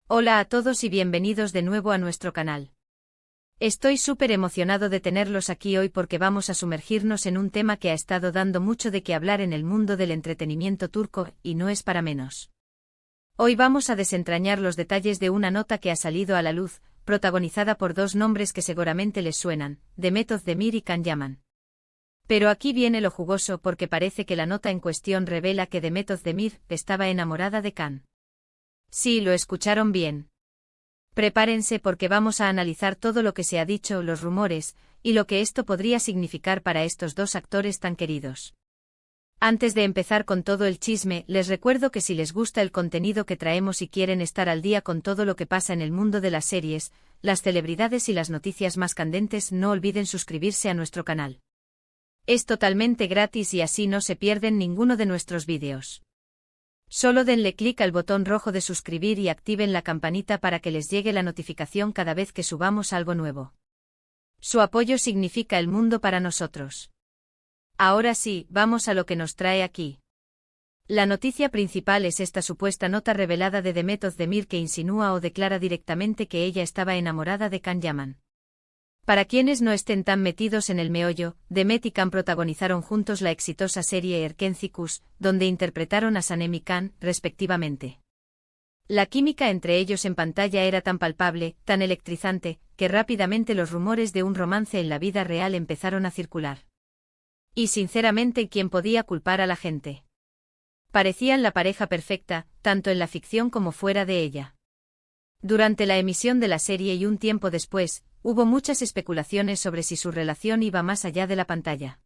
Hola a todos y bienvenidos de nuevo a nuestro canal. Estoy súper emocionado de tenerlos aquí hoy porque vamos a sumergirnos en un tema que ha estado dando mucho de qué hablar en el mundo del entretenimiento turco, y no es para menos. Hoy vamos a desentrañar los detalles de una nota que ha salido a la luz, protagonizada por dos nombres que seguramente les suenan, Demet Özdemir y Can Yaman. Pero aquí viene lo jugoso porque parece que la nota en cuestión revela que Demet Özdemir estaba enamorada de Can. Sí, lo escucharon bien. Prepárense porque vamos a analizar todo lo que se ha dicho, los rumores, y lo que esto podría significar para estos dos actores tan queridos. Antes de empezar con todo el chisme, les recuerdo que si les gusta el contenido que traemos y quieren estar al día con todo lo que pasa en el mundo de las series, las celebridades y las noticias más candentes, no olviden suscribirse a nuestro canal. Es totalmente gratis y así no se pierden ninguno de nuestros vídeos. Solo denle clic al botón rojo de suscribir y activen la campanita para que les llegue la notificación cada vez que subamos algo nuevo. Su apoyo significa el mundo para nosotros. Ahora sí, vamos a lo que nos trae aquí. La noticia principal es esta supuesta nota revelada de Demet Özdemir que insinúa o declara directamente que ella estaba enamorada de Can Yaman. Para quienes no estén tan metidos en el meollo, Demet y Can protagonizaron juntos la exitosa serie Erkenci-Kuş, donde interpretaron a Sanem y Can, respectivamente. La química entre ellos en pantalla era tan palpable, tan electrizante, que rápidamente los rumores de un romance en la vida real empezaron a circular. Y sinceramente, ¿quién podía culpar a la gente? Parecían la pareja perfecta, tanto en la ficción como fuera de ella. Durante la emisión de la serie y un tiempo después, hubo muchas especulaciones sobre si su relación iba más allá de la pantalla.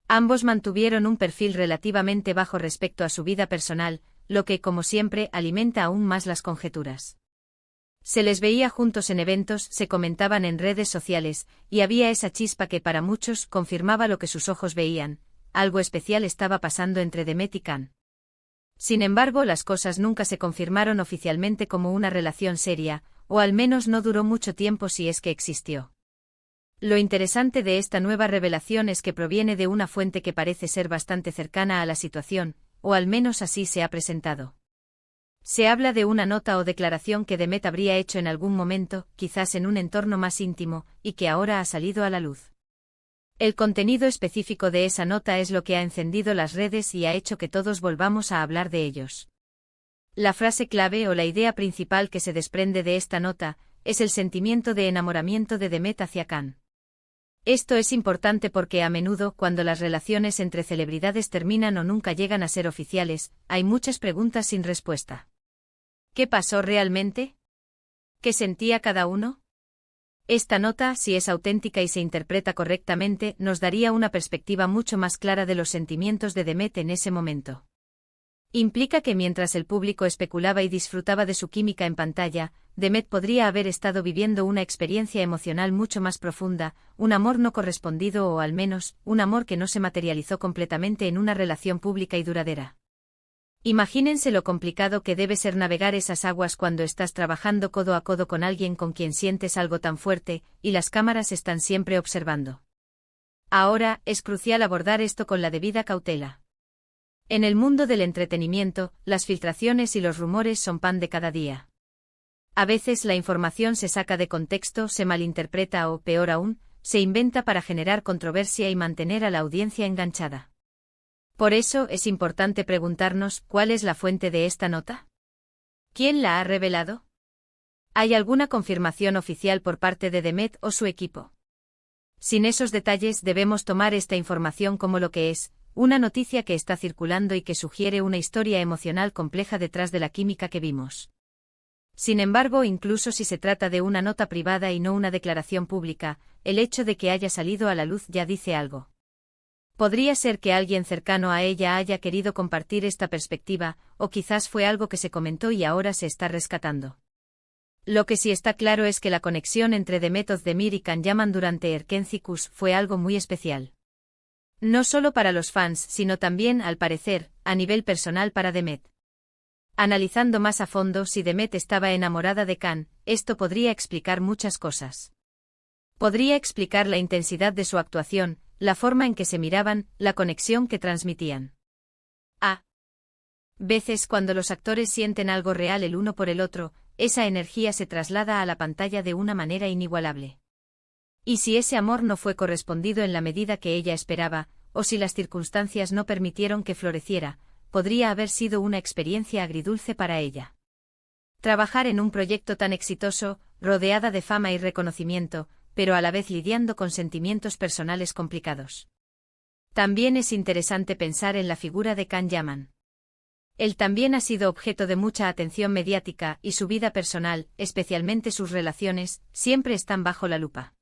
Ambos mantuvieron un perfil relativamente bajo respecto a su vida personal, lo que, como siempre, alimenta aún más las conjeturas. Se les veía juntos en eventos, se comentaban en redes sociales, y había esa chispa que para muchos confirmaba lo que sus ojos veían: algo especial estaba pasando entre Demet y Can. Sin embargo, las cosas nunca se confirmaron oficialmente como una relación seria, o al menos no duró mucho tiempo si es que existió. Lo interesante de esta nueva revelación es que proviene de una fuente que parece ser bastante cercana a la situación, o al menos así se ha presentado. Se habla de una nota o declaración que Demet habría hecho en algún momento, quizás en un entorno más íntimo, y que ahora ha salido a la luz. El contenido específico de esa nota es lo que ha encendido las redes y ha hecho que todos volvamos a hablar de ellos. La frase clave o la idea principal que se desprende de esta nota es el sentimiento de enamoramiento de Demet hacia Can. Esto es importante porque a menudo, cuando las relaciones entre celebridades terminan o nunca llegan a ser oficiales, hay muchas preguntas sin respuesta. ¿Qué pasó realmente? ¿Qué sentía cada uno? Esta nota, si es auténtica y se interpreta correctamente, nos daría una perspectiva mucho más clara de los sentimientos de Demet en ese momento. Implica que mientras el público especulaba y disfrutaba de su química en pantalla, Demet podría haber estado viviendo una experiencia emocional mucho más profunda, un amor no correspondido o al menos, un amor que no se materializó completamente en una relación pública y duradera. Imagínense lo complicado que debe ser navegar esas aguas cuando estás trabajando codo a codo con alguien con quien sientes algo tan fuerte, y las cámaras están siempre observando. Ahora, es crucial abordar esto con la debida cautela. En el mundo del entretenimiento, las filtraciones y los rumores son pan de cada día. A veces la información se saca de contexto, se malinterpreta o, peor aún, se inventa para generar controversia y mantener a la audiencia enganchada. Por eso es importante preguntarnos, ¿cuál es la fuente de esta nota? ¿Quién la ha revelado? ¿Hay alguna confirmación oficial por parte de Demet o su equipo? Sin esos detalles debemos tomar esta información como lo que es, una noticia que está circulando y que sugiere una historia emocional compleja detrás de la química que vimos. Sin embargo, incluso si se trata de una nota privada y no una declaración pública, el hecho de que haya salido a la luz ya dice algo. Podría ser que alguien cercano a ella haya querido compartir esta perspectiva, o quizás fue algo que se comentó y ahora se está rescatando. Lo que sí está claro es que la conexión entre Demet Özdemir y Can Yaman durante Erkenci-Kuş fue algo muy especial. No solo para los fans, sino también, al parecer, a nivel personal para Demet. Analizando más a fondo si Demet estaba enamorada de Can, esto podría explicar muchas cosas. Podría explicar la intensidad de su actuación, la forma en que se miraban, la conexión que transmitían. A veces cuando los actores sienten algo real el uno por el otro, esa energía se traslada a la pantalla de una manera inigualable. Y si ese amor no fue correspondido en la medida que ella esperaba, o si las circunstancias no permitieron que floreciera, podría haber sido una experiencia agridulce para ella. Trabajar en un proyecto tan exitoso, rodeada de fama y reconocimiento, pero a la vez lidiando con sentimientos personales complicados. También es interesante pensar en la figura de Can Yaman. Él también ha sido objeto de mucha atención mediática y su vida personal, especialmente sus relaciones, siempre están bajo la lupa.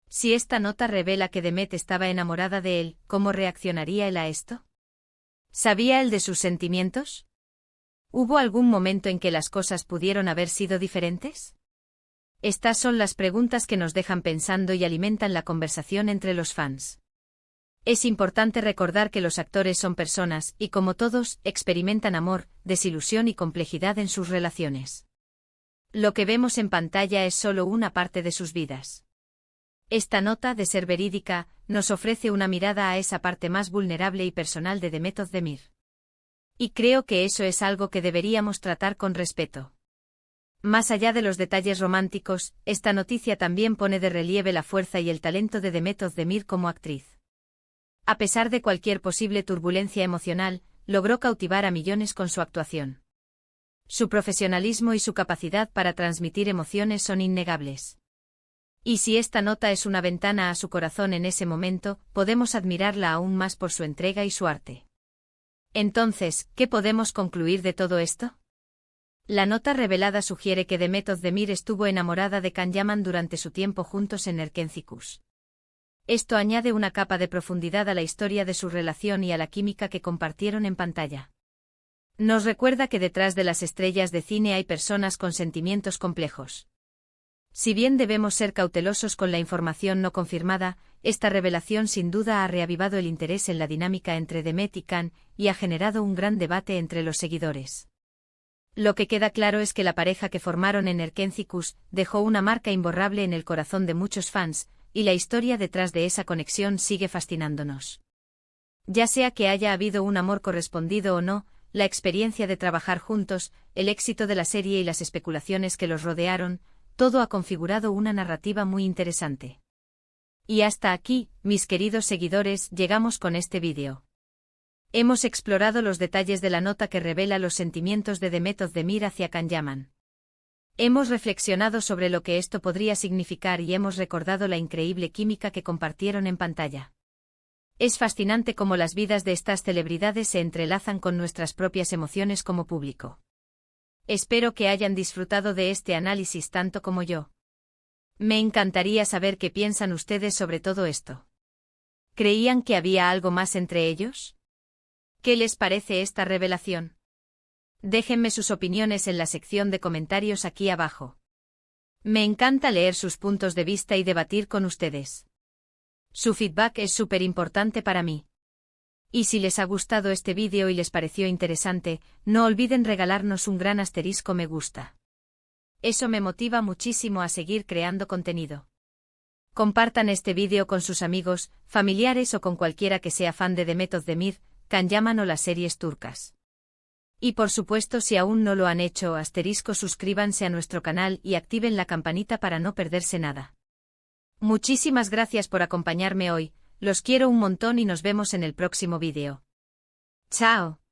Si esta nota revela que Demet estaba enamorada de él, ¿cómo reaccionaría él a esto? ¿Sabía él de sus sentimientos? ¿Hubo algún momento en que las cosas pudieron haber sido diferentes? Estas son las preguntas que nos dejan pensando y alimentan la conversación entre los fans. Es importante recordar que los actores son personas y, como todos, experimentan amor, desilusión y complejidad en sus relaciones. Lo que vemos en pantalla es solo una parte de sus vidas. Esta nota, de ser verídica, nos ofrece una mirada a esa parte más vulnerable y personal de Demet Özdemir. Y creo que eso es algo que deberíamos tratar con respeto. Más allá de los detalles románticos, esta noticia también pone de relieve la fuerza y el talento de Demet Özdemir como actriz. A pesar de cualquier posible turbulencia emocional, logró cautivar a millones con su actuación. Su profesionalismo y su capacidad para transmitir emociones son innegables. Y si esta nota es una ventana a su corazón en ese momento, podemos admirarla aún más por su entrega y su arte. Entonces, ¿qué podemos concluir de todo esto? La nota revelada sugiere que Demet Özdemir estuvo enamorada de Can Yaman durante su tiempo juntos en Erkencikus. Esto añade una capa de profundidad a la historia de su relación y a la química que compartieron en pantalla. Nos recuerda que detrás de las estrellas de cine hay personas con sentimientos complejos. Si bien debemos ser cautelosos con la información no confirmada, esta revelación sin duda ha reavivado el interés en la dinámica entre Demet y Can, y ha generado un gran debate entre los seguidores. Lo que queda claro es que la pareja que formaron en Erkencikus dejó una marca imborrable en el corazón de muchos fans, y la historia detrás de esa conexión sigue fascinándonos. Ya sea que haya habido un amor correspondido o no, la experiencia de trabajar juntos, el éxito de la serie y las especulaciones que los rodearon, todo ha configurado una narrativa muy interesante. Y hasta aquí, mis queridos seguidores, llegamos con este vídeo. Hemos explorado los detalles de la nota que revela los sentimientos de Demet Özdemir hacia Can Yaman. Hemos reflexionado sobre lo que esto podría significar y hemos recordado la increíble química que compartieron en pantalla. Es fascinante cómo las vidas de estas celebridades se entrelazan con nuestras propias emociones como público. Espero que hayan disfrutado de este análisis tanto como yo. Me encantaría saber qué piensan ustedes sobre todo esto. ¿Creían que había algo más entre ellos? ¿Qué les parece esta revelación? Déjenme sus opiniones en la sección de comentarios aquí abajo. Me encanta leer sus puntos de vista y debatir con ustedes. Su feedback es súper importante para mí. Y si les ha gustado este vídeo y les pareció interesante, no olviden regalarnos un gran asterisco me gusta. Eso me motiva muchísimo a seguir creando contenido. Compartan este vídeo con sus amigos, familiares o con cualquiera que sea fan de Demet Özdemir, Can Yaman o las series turcas. Y por supuesto, si aún no lo han hecho, suscríbanse a nuestro canal y activen la campanita para no perderse nada. Muchísimas gracias por acompañarme hoy, los quiero un montón y nos vemos en el próximo vídeo. ¡Chao!